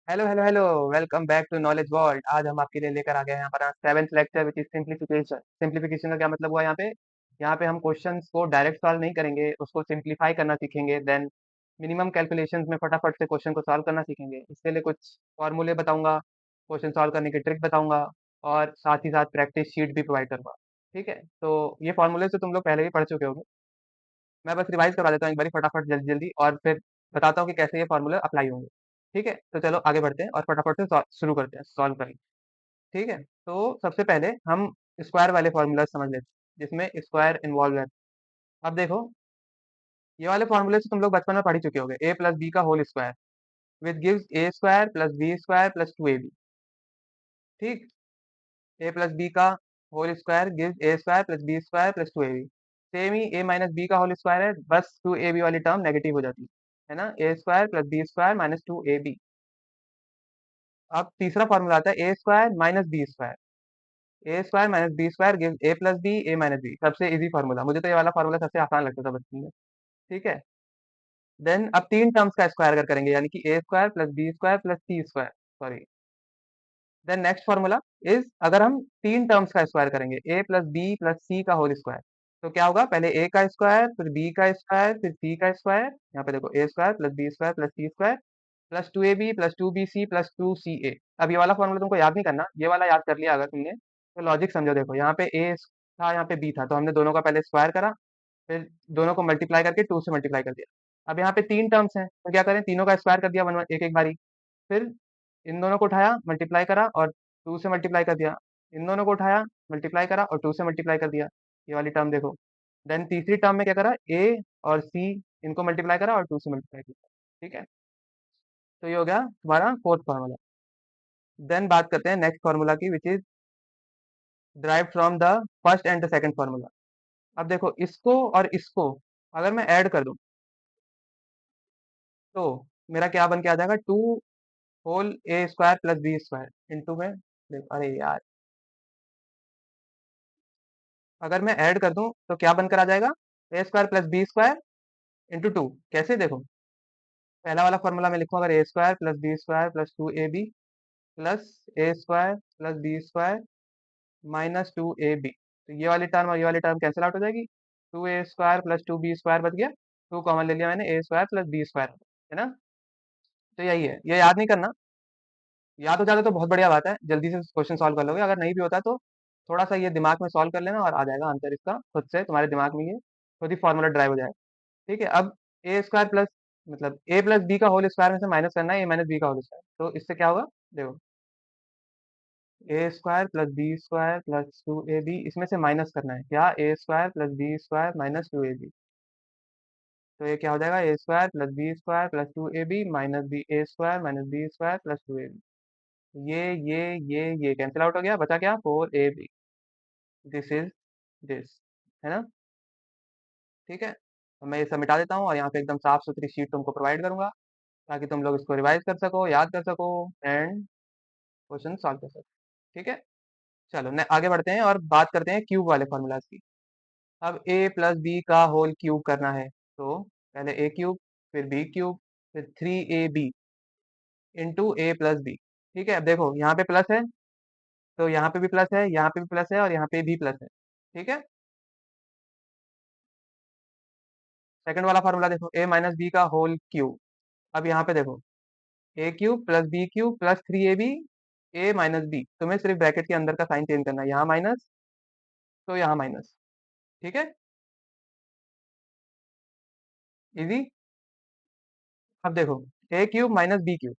Hello hello hello. Welcome back to knowledge world. आज हम आपके लिए लेकर आ गए हैं यहाँ पर seventh lecture which is simplification. Simplification का क्या मतलब हुआ यहाँ पे हम क्वेश्चंस को डायरेक्ट सॉल्व नहीं करेंगे, उसको सिंप्लीफाई करना सीखेंगे। देन मिनिमम कैलकुलेशंस में फटाफट से क्वेश्चन को सॉल्व करना सीखेंगे। इसके लिए कुछ फॉर्मूले बताऊंगा, क्वेश्चन सॉल्व करने की ट्रिक बताऊंगा और साथ ही साथ प्रैक्टिस शीट भी प्रोवाइड करूंगा। ठीक है, तो ये फॉर्मूले से तुम लोग पहले भी पढ़ चुके होंगे। मैं बस रिवाइज करवा देता हूँ एक बारी फटाफट जल्दी जल्दी, और फिर बताता हूँ कि कैसे ये फॉर्मूला अप्लाई होंगे। ठीक है, तो चलो आगे बढ़ते हैं और फटाफट से शुरू करते हैं सॉल्व करेंगे। ठीक है, तो सबसे पहले हम स्क्वायर वाले फॉर्मूला समझ लेते हैं जिसमें स्क्वायर इन्वॉल्व है। अब देखो, ये वाले फॉर्मूले से तुम लोग बचपन में पढ़ ही चुके होंगे। ए प्लस बी का whole square which gives a square plus B square plus two A b. ठीक, ए प्लस बी का whole square gives a square plus B square plus two A b. Same ही a minus b का whole square है, बस two ए b वाली term negative हो जाती है ना। A square plus B square minus two A b. अब तीसरा फॉर्मूला आता है a square minus b square. A square minus b square gives a plus b a minus b. सबसे इजी फार्मूला, मुझे तो ये वाला फार्मूला सबसे आसान लगता था बचपन में। ठीक है, देन अब तीन टर्म्स का स्क्वायर अगर करेंगे यानी कि a square plus B square plus c square, sorry. Then next formula is, अगर हम तीन टर्म्स का स्क्वायर करेंगे a plus b plus c का होल स्क्वायर, तो क्या होगा? पहले ए का स्क्वायर, फिर बी का स्क्वायर, फिर सी का स्क्वायर। यहाँ पे देखो a square plus B square plus c square plus two A b plus two b c plus two c a. अब ये वाला फॉर्मूला तुमको याद नहीं करना, ये वाला याद कर लिया अगर तुमने तो लॉजिक समझो। देखो यहाँ पे ए था, यहाँ पे बी था, तो हमने दोनों का पहले स्क्वायर करा, फिर दोनों को मल्टीप्लाई करके टू से मल्टीप्लाई कर दिया। अब यहाँ पे तीन टर्म्स हैं तो क्या करें, तीनों का स्क्वायर कर दिया वन एक एक बारी। फिर इन दोनों को उठाया, मल्टीप्लाई करा और टू से मल्टीप्लाई कर दिया। इन दोनों को उठाया, मल्टीप्लाई करा और टू से मल्टीप्लाई कर दिया। ये वाली टर्म देखो। देन तीसरी टर्म में क्या करा, ए और सी, इनको मल्टीप्लाई करा और टू से मल्टीप्लाई किया। ठीक है, तो ये हो गया तुम्हारा फोर्थ फार्मूला। देन बात करते हैं नेक्स्ट फार्मूला की which is drive from the first and the second formula. अब देखो, इसको और इसको अगर मैं ऐड कर दूं तो मेरा क्या बन के आ जाएगा, two whole A square plus B square into में, देखो अरे यार, अगर मैं ऐड कर दूं तो क्या बनकर आ जाएगा, a square plus B square into two. कैसे देखो, पहला वाला फॉर्मूला में लिखूं, अगर a square plus B square plus two A b plus a square plus B square minus two A b, तो ये वाली टर्म और ये वाली टर्म कैंसिल आउट हो जाएगी। Two A square plus two B square बच गया, टू कॉमन ले लिया मैंने, A square plus B square, है ना। तो यही है, ये याद नहीं करना। याद हो जाता तो बहुत बढ़िया बात है, जल्दी से क्वेश्चन सॉल्व कर लोगे। अगर नहीं भी होता तो थोड़ा सा ये दिमाग में सॉल्व कर लेना और आ जाएगा आंसर इसका खुद से, तुम्हारे दिमाग में ये खुद ही फॉर्मूला ड्राइव हो जाएगा। ठीक है, अब ए स्क्वायर प्लस, मतलब ए प्लस बी का होल स्क्वायर में से माइनस करना है ए माइनस बी का होल स्क्वायर, तो इससे क्या होगा, देखो a square plus B square plus two A b, इसमें से माइनस करना है क्या, a square plus B square minus two A b. तो ये क्या हो जाएगा, a square plus B square plus two A b minus b a square minus b square plus two A B. ये कैंसिल आउट हो गया, बचा क्या, four A B. This is this, है ना। ठीक है, तो मैं ये सब मिटा देता हूँ और यहाँ पे एकदम साफ सुथरी शीट तुमको प्रोवाइड करूंगा ताकि तुम लोग इसको रिवाइज कर सको, याद कर सको एंड क्वेश्चन सॉल्व कर सको। ठीक है, चलो आगे बढ़ते हैं और बात करते हैं क्यूब वाले फॉर्मूलाज की। अब ए प्लस बी का होल क्यूब करना है तो पहले ए क्यूब, फिर बी क्यूब, फिर three A B into A plus B. ठीक है, अब देखो यहाँ पे प्लस है तो यहाँ पे भी प्लस है, यहाँ पे भी प्लस है और यहाँ पे भी प्लस है। ठीक है, सेकंड वाला फार्मूला देखो, ए माइनस बी का होल क्यूब। अब यहाँ पे देखो, a cube plus b cube plus three A b, a minus b, तुम्हें सिर्फ ब्रैकेट के अंदर का साइन चेंज करना है, यहाँ माइनस तो यहाँ माइनस। ठीक है, इजी। अब देखो, a cube minus b cube,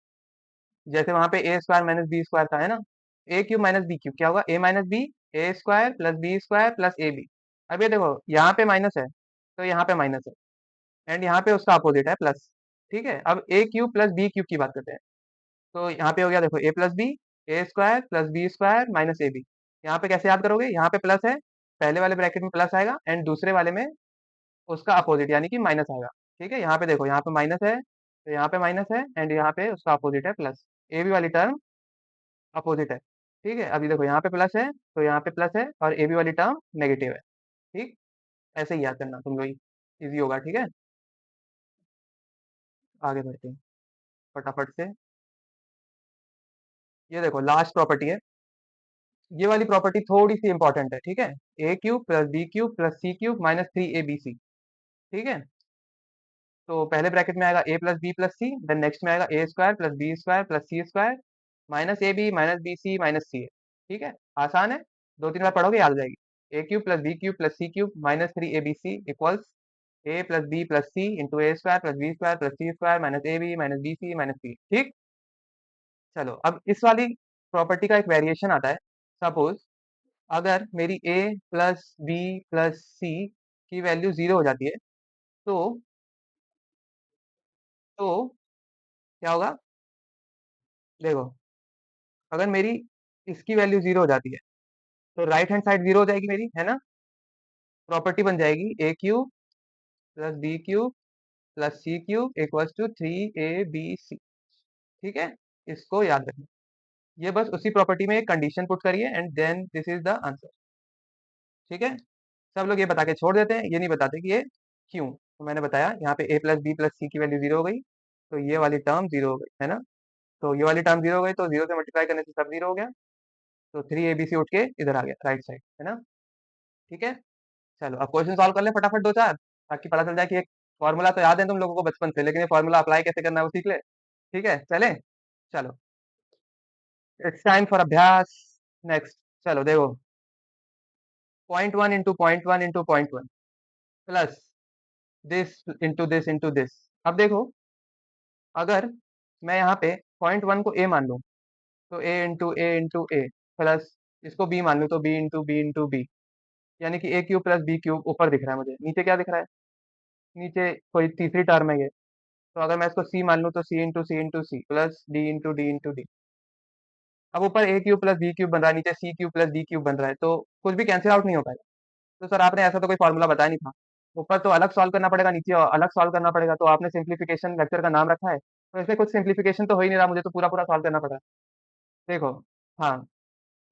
जैसे वहां पे a square minus b square था, है ना। A cube minus b cube क्या होगा, a minus b, a square plus B square plus a b. अब ये देखो यहाँ पे माइनस है तो यहाँ पे माइनस है, एंड यहाँ पे उसका अपोजिट है प्लस। ठीक है, अब ए क्यूब प्लस बी क्यूब की बात करते हैं, तो यहाँ पे हो गया देखो a plus b, a square plus B square minus A b. यहाँ पे कैसे याद करोगे, यहाँ पे प्लस है, पहले वाले ब्रैकेट में प्लस आएगा एंड दूसरे वाले में उसका अपोजिट यानी कि माइनस आएगा। ठीक है, यहाँ पे देखो, यहाँ पे माइनस है तो यहाँ पे माइनस है एंड यहाँ पे उसका अपोजिट है प्लस, ए बी वाली टर्म अपोजिट है। ठीक है, अभी देखो यहाँ पे प्लस है तो यहाँ पे प्लस है और ए बी वाली टर्म नेगेटिव है। ठीक, ऐसे ही याद करना तुम लोग, इजी होगा। ठीक है, आगे बढ़ते हैं फटाफट से। ये देखो लास्ट प्रॉपर्टी है। ये वाली प्रॉपर्टी थोड़ी सी इंपॉर्टेंट है, ठीक है। A cube plus b cube plus c cube minus 3 ABC, ठीक है। तो पहले ब्रैकेट में आएगा a plus b plus c, then next में आएगा a square plus B square plus c square minus A b minus b c minus c a, ठीक है। आसान है, 2-3 बार पढ़ोगे याद आ जाएगी। A cube plus b cube plus c cube minus 3 ABC equals a plus b plus c into a square plus B square plus c square minus A b minus b c minus c, ठीक। चलो अब इस वाली property का एक variation आता है। Suppose अगर मेरी ए प्लस बी प्लस सी की वैल्यू 0 हो जाती है, तो तो क्या होगा, देखो। अगर मेरी इसकी वैल्यू 0 हो जाती है, तो राइट हैंड साइड 0 हो जाएगी मेरी, है ना। प्रॉपर्टी बन जाएगी a cube plus b cube plus c cube equals to 3 ABC, ठीक है। इसको याद रखना। ये बस उसी प्रॉपर्टी में एक कंडीशन पुट करिए and then this is the answer, ठीक है। सब लोग ये बता के छोड़ देते हैं, ये नहीं बताते कि ये क्यों। तो मैंने बताया यहाँ पे ए प्लस बी प्लस सी की वैल्यू 0 हो गई, तो ये वाली टर्म 0 हो गई, है ना। तो ये वाली टर्म 0 हो गई, तो 0 से मल्टीप्लाई करने से सब 0 हो गया। तो 3 ABC उठ के इधर आ गया राइट साइड, है ना। ठीक है। चलो अब क्वेश्चन सॉल्व कर ले फटाफट 2-4, ताकि पता चल जाए कि एक फॉर्मूला तो याद है तुम लोगों को बचपन से, लेकिन ये फॉर्मूला अप्लाई कैसे करना है वो सीख ले। ठीक है चले। चलो इट्स टाइम फॉर अभ्यास। नेक्स्ट। चलो देखो, 0.1 into 0.1 into 0.1 plus this into this. अब देखो, अगर मैं यहाँ पे 0.1 को ए मान लूँ, तो ए इंटू ए प्लस इसको बी मान लूँ, तो बी इंटू बी, यानी कि ए क्यूब प्लस बी क्यूब ऊपर दिख रहा है मुझे, नीचे क्या दिख रहा है, नीचे कोई तीसरी टर्म है ये। तो अगर मैं इसको सी मान लूँ, तो c into c plus d into d. अब ऊपर a cube plus b cube बन रहा है, नीचे c cube plus d cube बन रहा है, तो कुछ भी कैंसिल आउट नहीं हो पाएगा। तो सर आपने ऐसा तो कोई फॉर्मूला बताया नहीं था। ऊपर तो अलग सॉल्व करना पड़ेगा, नीचे अलग सॉल्व करना पड़ेगा, तो आपने सिंप्लीफिकेशन लेक्चर का नाम रखा है, तो इसमें कुछ सिंप्लीफिकेशन तो हो ही नहीं रहा, मुझे तो पूरा पूरा सॉल्व करना पड़ रहा है। देखो, हाँ,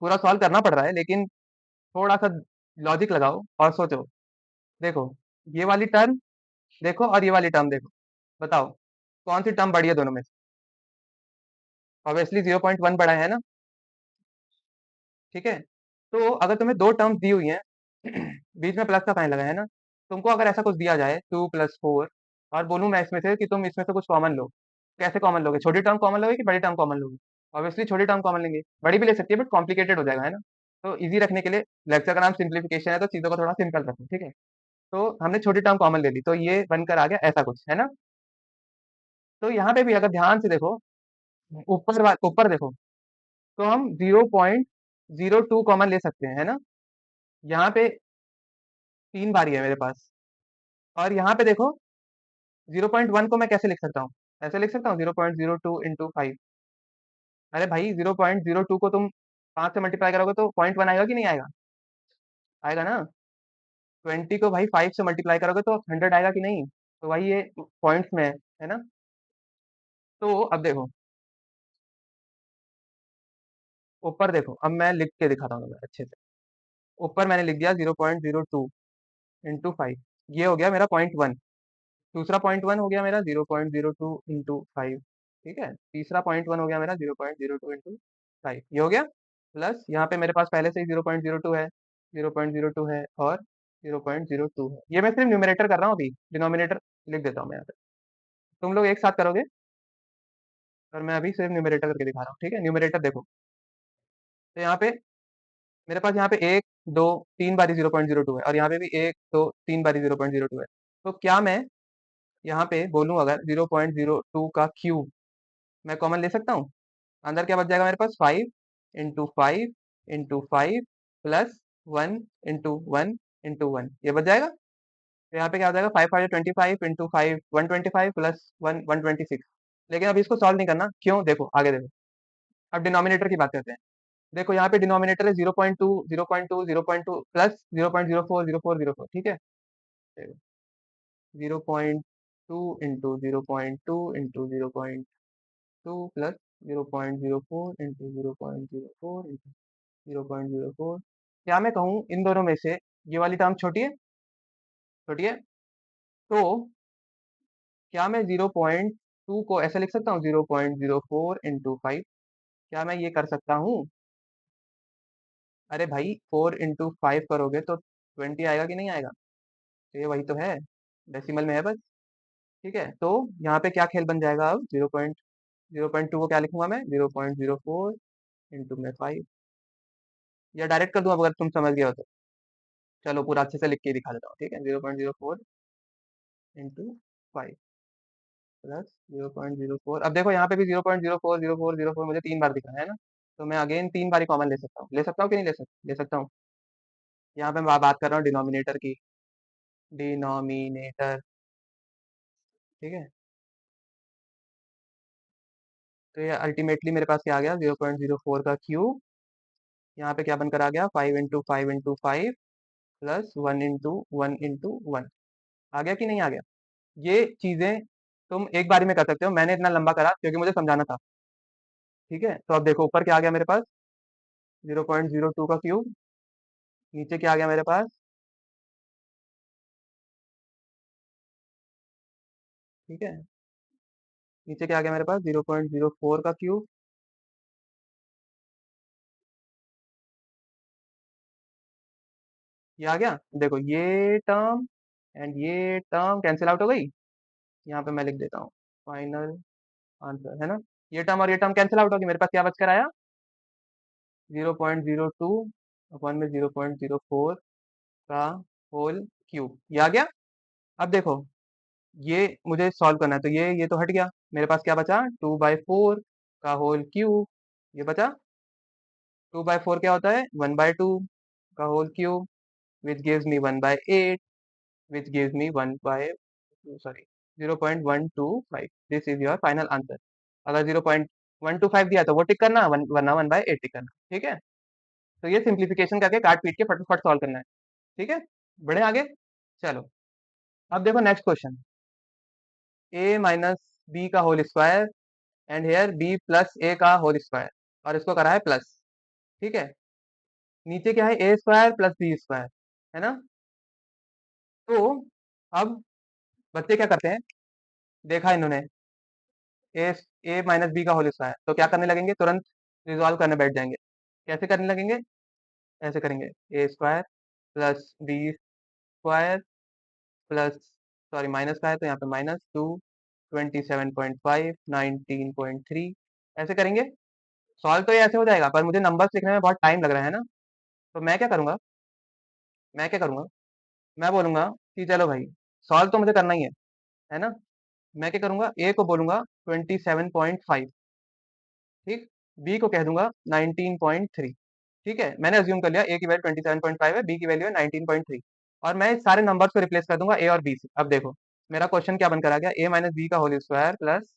पूरा सॉल्व करना पड़ रहा है, लेकिन थोड़ा सा लॉजिक लगाओ और सोचो। देखो, ये वाली टर्म देखो और ये वाली टर्म देखो, बताओ कौन सी टर्म बड़ी है दोनों में से। ऑब्वियसली 0.1 बड़ा है ना, ठीक है। तो अगर तुम्हें दो टर्म्स दी हुई हैं, बीच में प्लस का साइन लगा है ना, तुमको अगर ऐसा कुछ दिया जाए 2 + 4, और बोलूं मैं इसमें से कि तुम इसमें से कुछ कॉमन लो, कैसे कॉमन लोगे, छोटी टर्म कॉमन लोगे कि बड़ी टर्म कॉमन लोगे। ऑब्वियसली छोटी टर्म कॉमन लेंगे, बड़ी भी ले सकती है बट कॉम्प्लिकेटेड हो जाएगा, है ना। तो इजी रखने के लिए, लेक्चर का नाम सिंप्लीफिकेशन है, तो चीजों को थोड़ा सिंपल रखो, ठीक है। तो हमने छोटी टर्म कॉमन ले ली, तो ये बनकर आ गया ऐसा कुछ, है ना। तो यहाँ पे भी अगर ध्यान से देखो, ऊपर देखो, तो हम 0.02 कॉमन ले सकते हैं, है ना। यहाँ पे 3 बारी है मेरे पास, और यहाँ पे देखो 0.1 को मैं कैसे लिख सकता हूँ, ऐसे लिख सकता हूँ 0.02 इंटू 5। अरे भाई 0.02 को तुम 5 से मल्टीप्लाई करोगे तो 0.1 आएगा कि नहीं आएगा, आएगा ना। 20 को भाई 5 से मल्टीप्लाई करोगे तो 100 आएगा कि नहीं। तो भाई ये पॉइंट्स में है ना। तो अब देखो, ऊपर देखो, अब मैं लिख के दिखाता हूँ तुम्हें अच्छे से। ऊपर मैंने लिख दिया 0.02 इंटू 5, ये हो गया मेरा 0.1। दूसरा 0.1 हो गया मेरा 0.02 इंटू 5, ठीक है। तीसरा 0.1 हो गया मेरा 0.02 इंटू 5, ये हो गया। प्लस यहाँ पे मेरे पास पहले से ही 0.02 है, 0.02 है और 0.02 है। ये मैं सिर्फ न्यूमरेटर कर रहा हूँ, अभी डिनोमिनेटर लिख देता हूँ मैं यहाँ पे। तुम लोग एक साथ करोगे, और मैं अभी सिर्फ न्यूमरेटर करके दिखा रहा हूँ, ठीक है। न्यूमरेटर देखो, तो यहाँ पे मेरे पास यहाँ पे 1 2 3 बारी 0.02 है, और यहाँ पे भी 1 2 3 बारी 0.02 है। तो क्या मैं यहाँ पे बोलूँ अगर 0.02 का क्यूब मैं कॉमन ले सकता हूँ, अंदर क्या बच जाएगा मेरे पास, 5 into 5 into 5 plus 1 into 1 into 1, ये बच जाएगा। तो यहाँ पे क्या हो जाएगा, 5 5 25 इंटू 5 125 प्लस 1 126। लेकिन अभी इसको सॉल्व नहीं करना, क्यों, देखो आगे देखो। अब डिनोमिनेटर की बात करते हैं। देखो यहाँ पे डिनोमिनेटर है 0.2 प्लस 0.04 ठीक है। 0.2 into 0.2 into 0.2 plus 0.04 into 0.04 into 0.04। क्या मैं कहूँ इन दोनों में से ये वाली टर्म छोटी है, छोटी है। तो क्या मैं 0.2 को ऐसे लिख सकता हूँ, 0.04 इंटू 5, क्या मैं ये कर सकता हूँ? अरे भाई 4 × 5 करोगे तो 20 आएगा कि नहीं आएगा? तो ये वही तो है, डेसिमल में है बस। ठीक है, तो यहाँ पे क्या खेल बन जाएगा अब? 0.02 को क्या लिखूंगा मैं? 0.04 में 5, या डायरेक्ट कर दूं अब अगर तुम समझ गए हो तो। चलो पूरा अच्छे से लिख के ही दिखा देता हूँ, ठीक है। 0.04 × 5 प्लस 0.04। अब देखो यहाँ पे भी 0.04 मुझे 3 बार दिख रहा है ना, तो मैं अगेन 3 बारी कॉमन ले सकता हूँ। ले सकता हूँ कि नहीं ले सकता हूँ। यहाँ पे मैं बात कर रहा हूँ डिनोमिनेटर की, डिनोमिनेटर। ठीक है, तो ये अल्टीमेटली मेरे पास क्या आ गया? 0.04 का क्यूब। यहाँ पे क्या बनकर आ गया? 5 × 5 × 5 प्लस 1 × 1 × 1। आ गया कि नहीं आ गया? ये चीजें तुम एक बारी में कर सकते हो, मैंने इतना लंबा करा क्योंकि मुझे समझाना था। ठीक है, तो अब देखो ऊपर क्या आ गया मेरे पास? 0.02 का क्यूब। नीचे क्या आ गया मेरे पास? ठीक है, नीचे क्या आ गया मेरे पास? 0.04 का क्यूब। ये आ गया। देखो ये टर्म एंड ये टर्म कैंसिल आउट हो गई। यहाँ पे मैं लिख देता हूँ फाइनल आंसर, है ना। ये टर्म और ये टर्म कैंसिल आउट होगी, मेरे पास क्या बचकर आया? 0.02 अपन में 0.04 का होल क्यूब। ये आ गया। अब देखो ये मुझे सॉल्व करना है, तो ये तो हट गया। मेरे पास क्या बचा? 2/4 का होल क्यूब। ये बचा। 2/4 क्या होता है? 1/2 का whole cube, which gives me 1/8, which gives me 0.125। This is your final answer. अगर 0.125 दिया तो वो टिक करना, वरना 1/8 टिक करना। ठीक है, तो ये सिंप्लीफिकेशन करके काट पीट के फटाफट सॉल्व करना है। ठीक है, बढ़े आगे। चलो अब देखो next question. a minus b का whole square and here b plus a का होल स्क्वायर, और इसको करा है प्लस। ठीक है, नीचे क्या है? A square plus B square, है ना। तो अब बच्चे क्या करते हैं? देखा इन्होंने ए ए माइनस बी का होल स्क्वायर, तो क्या करने लगेंगे? तुरंत रिजॉल्व करने बैठ जाएंगे। कैसे करने लगेंगे? ऐसे करेंगे, a square plus B square plus, sorry minus का है तो यहाँ पे -2, 27.5, 19.3, ऐसे करेंगे। सॉल्व तो ये ऐसे हो जाएगा, पर मुझे नंबर्स लिखने में बहुत टाइम लग रहा है ना। तो मैं क्या करूंगा? मैं बोलूंगा कि चलो भाई सॉल्व तो मुझे करना ही है ना। मैं क्या करूंगा? ए को बोलूंगा 27.5, ठीक। बी को कह दूंगा 19.3। ठीक है, मैंने अज्यूम कर लिया ए की वैल्यू 27.5 है, बी की वैल्यू है 19.3, और मैं इस सारे नंबर्स को रिप्लेस कर दूंगा ए और बी से। अब देखो मेरा क्वेश्चन क्या बनकर आ गया? ए माइनस बी का होल स्क्वायर प्लस,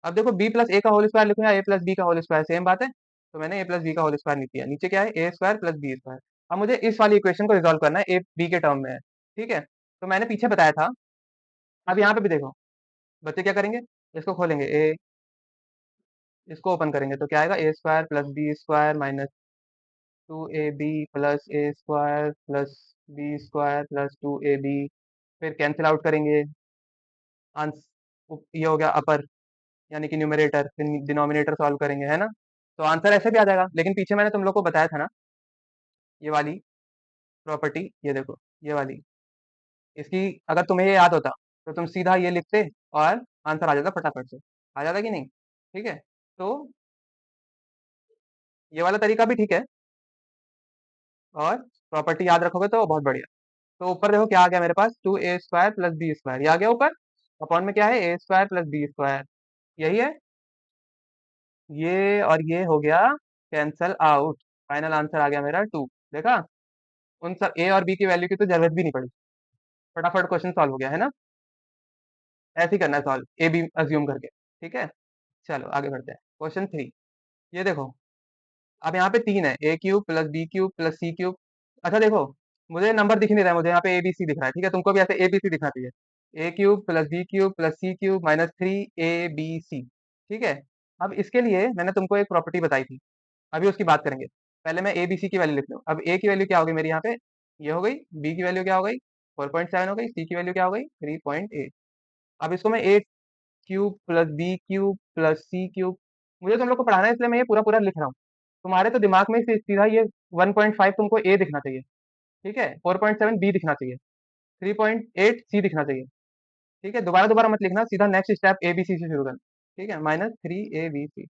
अब देखो बी प्लस ए का होल स्क्वायर लिखूं या ए प्लस बी का होल स्क्वायर, सेम बात है। तो मैंने ए प्लस बी का होल स्क्वायर नहीं किया। नीचे क्या है? A square plus B square. अब मुझे इस वाली इक्वेशन को रिजॉल्व करना है, ए बी के टर्म में है। ठीक है, तो मैंने पीछे बताया था। अब यहाँ पे भी देखो बच्चे क्या करेंगे? इसको खोलेंगे ए, इसको ओपन करेंगे तो क्या आएगा? A square plus B square minus 2ab plus a square plus B square plus 2ab। फिर कैंसिल आउट करेंगे। आंसर ये हो गया अपर, यानी कि न्यूमरेटर। फिर डिनोमिनेटर सॉल्व करेंगे, है ना। तो आंसर ऐसे भी आ जाएगा, लेकिन पीछे मैंने तुम लोग को बताया था ना ये वाली प्रॉपर्टी। ये देखो ये वाली, इसकी अगर तुम्हें ये याद होता तो तुम सीधा ये लिखते और आंसर आ जाता फटाफट से। आ जाता कि नहीं? ठीक है, तो ये वाला तरीका भी ठीक है, और प्रॉपर्टी याद रखोगे तो बहुत बढ़िया। तो ऊपर देखो क्या आ गया मेरे पास? 2a² प्लस बी स्क्वायर, ये आ गया ऊपर। अपॉन में क्या है? a² प्लस बी स्क्वायर, यही है। ये और ये हो गया कैंसल आउट। फाइनल आंसर आ गया मेरा 2। देखा, उन सब ए और बी की वैल्यू की तो जरूरत भी नहीं पड़ी, फटाफट क्वेश्चन सॉल्व हो गया, है ना। ऐसे ही करना है सॉल्व, ए बी अज्यूम करके। ठीक है, चलो आगे बढ़ते हैं। क्वेश्चन 3, ये देखो। अब यहाँ पे 3 है, a cube plus b cube plus c cube. अच्छा देखो, मुझे नंबर दिख नहीं रहा है, मुझे यहाँ पे ए बी सी दिख रहा है। ठीक है, तुमको भी ऐसे ए बी सी दिखना चाहिए। A cube plus b cube plus c cube -3ab ठीक है। अब इसके लिए मैंने तुमको एक प्रॉपर्टी बताई थी, अभी उसकी बात करेंगे। पहले मैं ए बी सी की वैल्यू लिख लूँ। अब ए की वैल्यू क्या हो गई मेरी यहाँ पे? ये हो गई। बी की वैल्यू क्या हो गई? 4.7 हो गई। सी की वैल्यू क्या हो गई? 3.8। अब इसको मैं a cube plus b cube plus c cube मुझे तुम लोग को पढ़ाना है इसलिए मैं ये पूरा-पूरा लिख रहा हूँ। तुम्हारे तो दिमाग में सीधा ये 1.5 तुमको ए दिखना चाहिए, ठीक है? 4.7 बी दिखना चाहिए, 3.8 सी दिखना चाहिए, ठीक है? दोबारा-दोबारा मत लिखना, सीधा नेक्स्ट स्टेप एबीसी से शुरू करना, ठीक है? -3abc।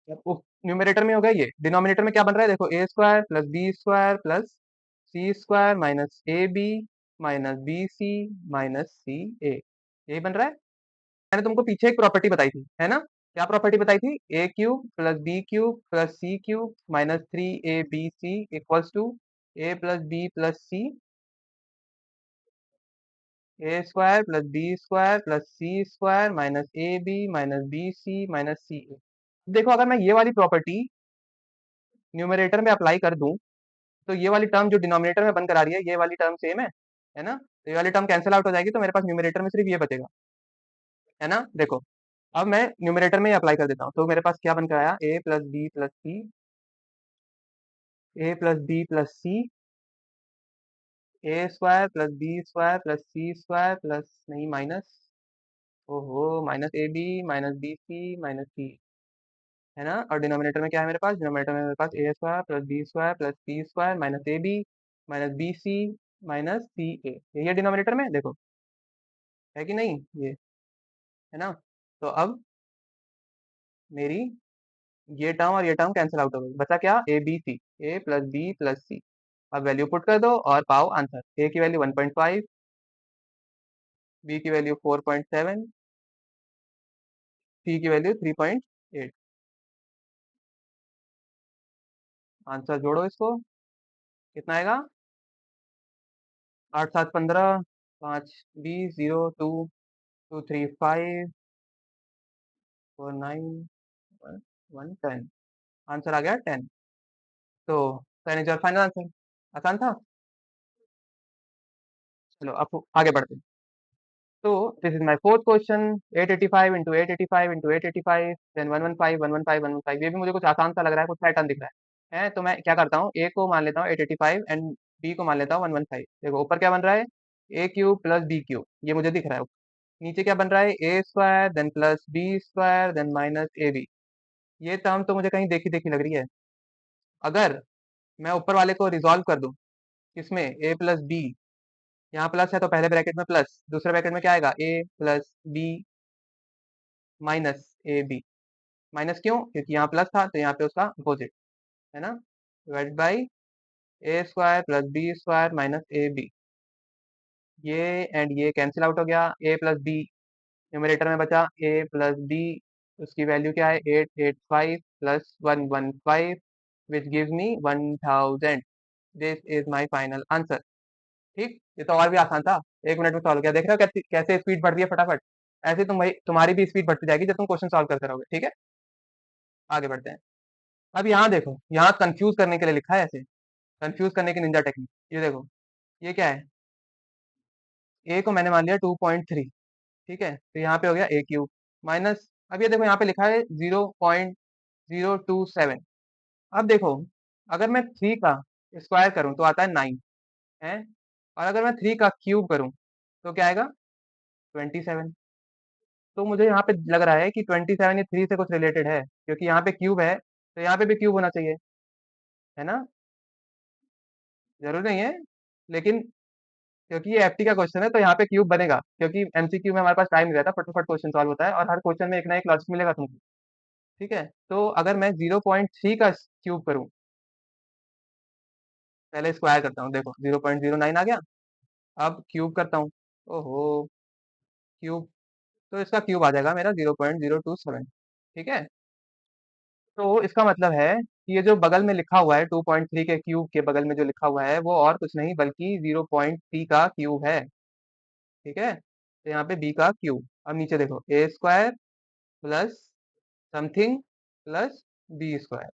उफ, न्यूमरेटर में हो गया ये, डिनोमिनेटर में क्या बन रहा है देखो, a square plus B square plus c square minus A b minus b c minus c a, यही बन रहा है। मैंने तुमको पीछे एक प्रॉपर्टी बताई थी, है ना? क्या प्रॉपर्टी बताई थी? A cube plus b cube plus c cube minus 3abc equals to a plus b plus c, a square plus B square plus c square minus A b minus b c minus c a. देखो अगर मैं ये वाली property numerator में apply कर दूं, तो ये वाली टर्म जो डिनोमिनेटर में बनकर आ रही है, ये वाली टर्म सेम है ना? तो ये वाली टर्म कैंसिल आउट हो जाएगी, तो मेरे पास न्यूमरेटर में सिर्फ ये बचेगा, है ना? देखो, अब मैं न्यूमरेटर में ही अप्लाई कर देता हूँ, तो मेरे पास क्या बनकर आया, a plus b plus c, a plus b plus c, a square plus B square plus c square plus नहीं माइनस, ओहो, माइनस ए b minus b c minus c, है ना? और डिनोमिनेटर में क्या है मेरे पास? डिनोमिनेटर में मेरे पास a square plus B square plus c square minus A b minus b c minus c a, यही है डिनोमिनेटर में, देखो है कि नहीं ये, है ना? तो अब मेरी ये टर्म और ये टर्म कैंसिल आउट हो गई, बचा क्या? A b c, a plus b plus c. अब वैल्यू पुट कर दो और पाओ आंसर, ए की वैल्यू 1.5, बी की वैल्यू 4.7, सी की वैल्यू 3.8। आंसर जोड़ो इसको, कितना आएगा? 8 7 15, 5 20 2 2 3 5 4 9 1 1 10। आंसर आ गया 10। तो 10 इज योर फाइनल आंसर। आसान था। चलो अब आगे बढ़ते हैं। तो this is my fourth question, 885 into 885 into 885 then 115 115 115। ये भी मुझे कुछ आसान सा लग रहा है, कुछ पैटर्न दिख रहा है। तो मैं क्या करता हूँ, ए को मान लेता हूँ 885 एंड बी को मान लेता हूँ 115। देखो ऊपर क्या बन रहा है, a cube plus b cube, ये मुझे दिख रहा है। नीचे क्या बन रहा है, a square then plus B square then minus A B. ये टर्म तो मुझे कहीं देखी देखी लग रही है। अगर मैं ऊपर वाले को रिजॉल्व कर दूं, किसमें, ए प्लस बी, यहाँ प्लस है तो पहले ब्रैकेट में प्लस, दूसरे ब्रैकेट में क्या आएगा, a plus b minus A b. Minus क्यों? क्योंकि यहाँ प्लस था तो यहाँ पे उसका अपोजिट, है ना? Divide by A square plus B square minus A B. ये एंड ये कैंसिल आउट हो गया, ए प्लस बी न्यूमरेटर में बचा, ए प्लस बी, उसकी वैल्यू क्या है, 885 plus 115 which gives me 1000। This is my final answer. ठीक, ये तो और भी आसान था, 1 मिनट में सॉल्व किया। देख रहे हो कैसे कैसे स्पीड बढ़ती है फटाफट। ऐसे तुम्हारी भी स्पीड बढ़ती जाएगी जब तुम क्वेश्चन सॉल्व करते रहोगे, ठीक है? आगे बढ़ते हैं। अब यहाँ देखो, यहाँ कंफ्यूज करने के लिए लिखा है ऐसे, कंफ्यूज करने की निंजा टेक्निक। ये देखो, ये क्या है, ए को मैंने मान लिया 2.3, ठीक है? तो यहाँ पे हो गया ए क्यूब माइनस, अब ये देखो यहाँ पे लिखा है 0.027। अब देखो, अगर मैं 3 का स्क्वायर करूं तो आता है 9, है? और अगर मैं 3 का क्यूब करूं तो क्या आएगा, 27। तो मुझे यहाँ पे लग रहा है कि 27 ये 3 से कुछ रिलेटेड है, क्योंकि यहाँ पे क्यूब है तो यहाँ पे भी क्यूब होना चाहिए, है ना? जरूर नहीं है, लेकिन क्योंकि ये एफटी का क्वेश्चन है तो यहाँ पे क्यूब बनेगा, क्योंकि एमसीक्यू में हमारे पास टाइम नहीं रहता, फटाफट क्वेश्चन सॉल्व होता है और हर क्वेश्चन में एक ना एक लॉजिक मिलेगा तुमको, ठीक है? तो अगर मैं 0.3 का क्यूब करूं, पहले स्क्वायर करता हूँ, देखो 0.09 आ गया। अब क्यूब करता हूँ, ओहो, क्यूब, तो इसका क्यूब आ जाएगा मेरा 0.027, ठीक है? तो इसका मतलब है कि ये जो बगल में लिखा हुआ है 2.3 के क्यूब के बगल में जो लिखा हुआ है वो और कुछ नहीं बल्कि 0.3 का क्यूब है, ठीक है? तो यहाँ पे बी का क्यूब। अब नीचे देखो, a square plus something plus B square.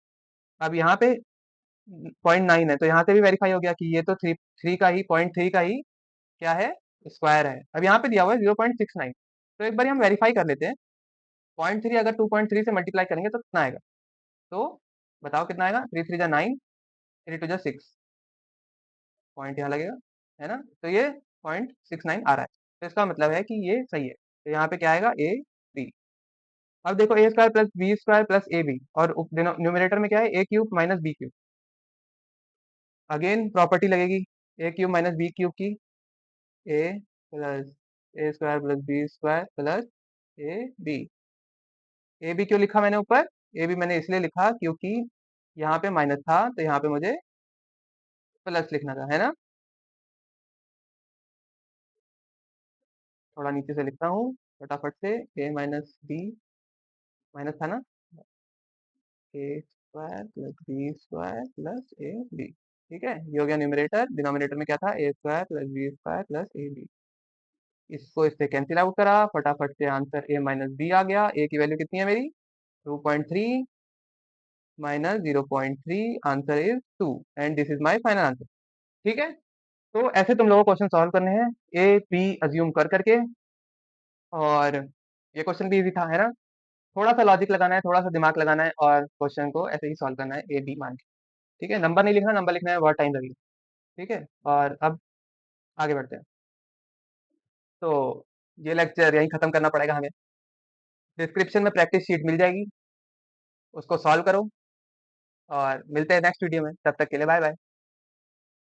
अब यहाँ पे 0.9 है तो यहाँ से भी वेरीफाई हो गया कि ये तो थ्री थ्री का ही, 0.3 का ही क्या है, स्क्वायर है। अब यहाँ पे दिया हुआ है 0.69, तो एक बार हम वेरीफाई कर लेते हैं। 0.3 अगर 2.3 से मल्टीप्लाई करेंगे तो कितना आएगा, तो बताओ कितना आएगा, 3 3 जा 9, 3 2 जा 6, पॉइंट यहाँ लगेगा, है ना? तो ये 0.69 आ रहा है, तो इसका मतलब है कि ये सही है। तो यहाँ पे क्या आएगा, ए बी। अब देखो a square plus B square plus a b, और न्यूमरेटर में क्या है, a cube minus b cube. Again property लगेगी a cube minus b cube की, a plus a square plus B square plus a b. A b क्यों लिखा मैंने ऊपर, ए बी मैंने इसलिए लिखा क्योंकि यहाँ पे माइनस था तो यहाँ पे मुझे प्लस लिखना था, है ना। थोड़ा नीचे से लिखता हूँ फटाफट से, ए माइनस बी, माइनस था ना, a square plus B square plus a b. ठीक है, ये हो गया न्यूमरेटर। डिनोमिनेटर में क्या था, a square plus B square plus a b. इसको इससे कैंसिल आउट करा, फटाफट से आंसर ए माइनस बी आ गया। ए की वैल्यू कितनी है मेरी, 2.3 minus 0.3, answer is 2, and this is my final answer. ठीक है, तो ऐसे तुम लोगों को क्वेश्चन सॉल्व करने हैं ए बी अज्यूम कर करके, और ये क्वेश्चन भी इजी था, है ना। थोड़ा सा लॉजिक लगाना है, थोड़ा सा दिमाग लगाना है, और क्वेश्चन को ऐसे ही सॉल्व करना है ए बी मान के। ठीक है, नंबर नहीं लिखना, नंबर लिखना है बहुत टाइम लगेगा। ठीक है, और अब आगे बढ़ते हैं। तो ये लेक्चर यहीं खत्म करना पड़ेगा हमें। डिस्क्रिप्शन में प्रैक्टिस शीट मिल जाएगी, उसको सॉल्व करो, और मिलते हैं नेक्स्ट वीडियो में। तब तक के लिए बाय बाय।